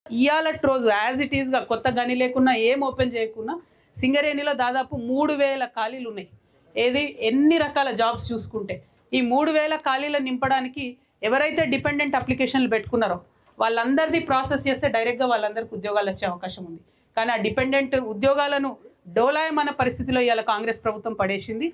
ఇయాలటి రోజు as it ఈస్గా కొత్త గని లేకున్నా ఏం ఓపెన్ చేయకున్నా సింగరేణిలో దాదాపు 3000 ఖాళీలు ఉన్నాయి. ఏది ఎన్ని రకాల జాబ్స్ చూసుకుంటే ఈ 3000 ఖాళీలను నింపడానికి ఎవరైతే డిపెండెంట్ అప్లికేషన్లు పెట్టుకున్నారో వాళ్ళందరిది ప్రాసెస్ చేస్తే డైరెక్ట్గా వాళ్ళందరికీ ఉద్యోగాలు వచ్చే అవకాశం ఉంది. కానీ ఆ డిపెండెంట్ ఉద్యోగాలను డోలాయమన్న పరిస్థితిలో ఇవాళ కాంగ్రెస్ ప్రభుత్వం పడేసింది.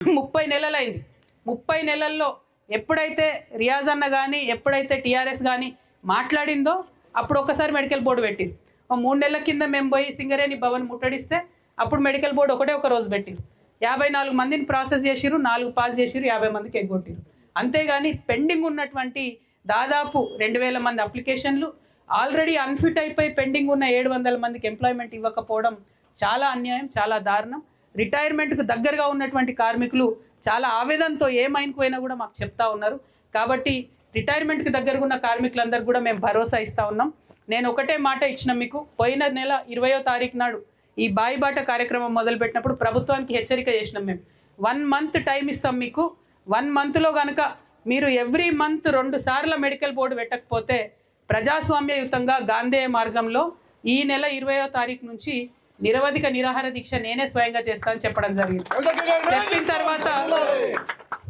30 నెలలైంది. 30 నెలల్లో ఎప్పుడైతే రియాజ్ అన్న కానీ ఎప్పుడైతే టీఆర్ఎస్ కానీ మాట్లాడిందో అప్పుడు ఒకసారి మెడికల్ బోర్డు పెట్టిరు. 3 నెలల కింద మేము పోయి సింగరేణి భవన్ ముట్టడిస్తే అప్పుడు మెడికల్ బోర్డు ఒక రోజు పెట్టిరు. 54 మందిని ప్రాసెస్ చేసిరు, 4 పాస్ చేసిరు, 50 మందికి ఎగ్గొట్టిరు. అంతేగాని పెండింగ్ ఉన్నటువంటి దాదాపు 2000 మంది అప్లికేషన్లు ఆల్రెడీ అన్ఫిట్ అయిపోయి పెండింగ్ ఉన్న 700 మందికి ఎంప్లాయ్మెంట్ ఇవ్వకపోవడం చాలా అన్యాయం, చాలా దారుణం. రిటైర్మెంట్కు దగ్గరగా ఉన్నటువంటి కార్మికులు చాలా ఆవేదనతో ఏమైనా పోయినా కూడా మాకు చెప్తా ఉన్నారు. కాబట్టి రిటైర్మెంట్కి దగ్గరగా ఉన్న కార్మికులందరూ కూడా మేము భరోసా ఇస్తూ ఉన్నాం. నేను ఒకటే మాట ఇచ్చిన మీకు, పోయిన నెల 20వ తారీఖు నాడు ఈ బాయిబాట కార్యక్రమం మొదలుపెట్టినప్పుడు ప్రభుత్వానికి హెచ్చరిక చేసినాం. మేము 1 మంత్ టైం ఇస్తాం మీకు. 1 మంత్లో కనుక మీరు ఎవ్రీ మంత్ 2 సార్ల మెడికల్ బోర్డు పెట్టకపోతే ప్రజాస్వామ్యయుతంగా గాంధేయ మార్గంలో ఈ నెల 20వ తారీఖు నుంచి నిరవధిక నిరాహార దీక్ష నేనే స్వయంగా చేస్తానని చెప్పడం జరిగింది.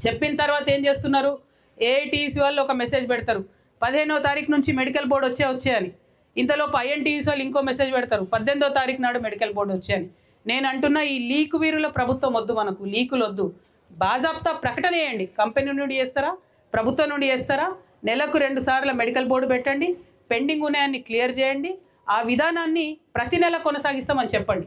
చెప్పిన తర్వాత ఏం చేస్తున్నారు, ఏఐటీసీ వాళ్ళు ఒక మెసేజ్ పెడతారు 15వ తారీఖు నుంచి మెడికల్ బోర్డు వచ్చేయని. ఇంతలోపు ఐఎన్టీసీ వాళ్ళు ఇంకో మెసేజ్ పెడతారు 18వ తారీఖు నాడు మెడికల్ బోర్డు వచ్చేయని. నేను అంటున్నా ఈ లీకు వీరుల ప్రభుత్వం వద్దు, మనకు లీకులు వద్దు. బాజాప్తా ప్రకటన చేయండి. కంపెనీ నుండి చేస్తారా, ప్రభుత్వం నుండి చేస్తారా, నెలకు 2 సార్ల మెడికల్ బోర్డు పెట్టండి, పెండింగ్ ఉన్నాయని క్లియర్ చేయండి. ఆ విధానాన్ని ప్రతి నెల కొనసాగిస్తామని చెప్పండి.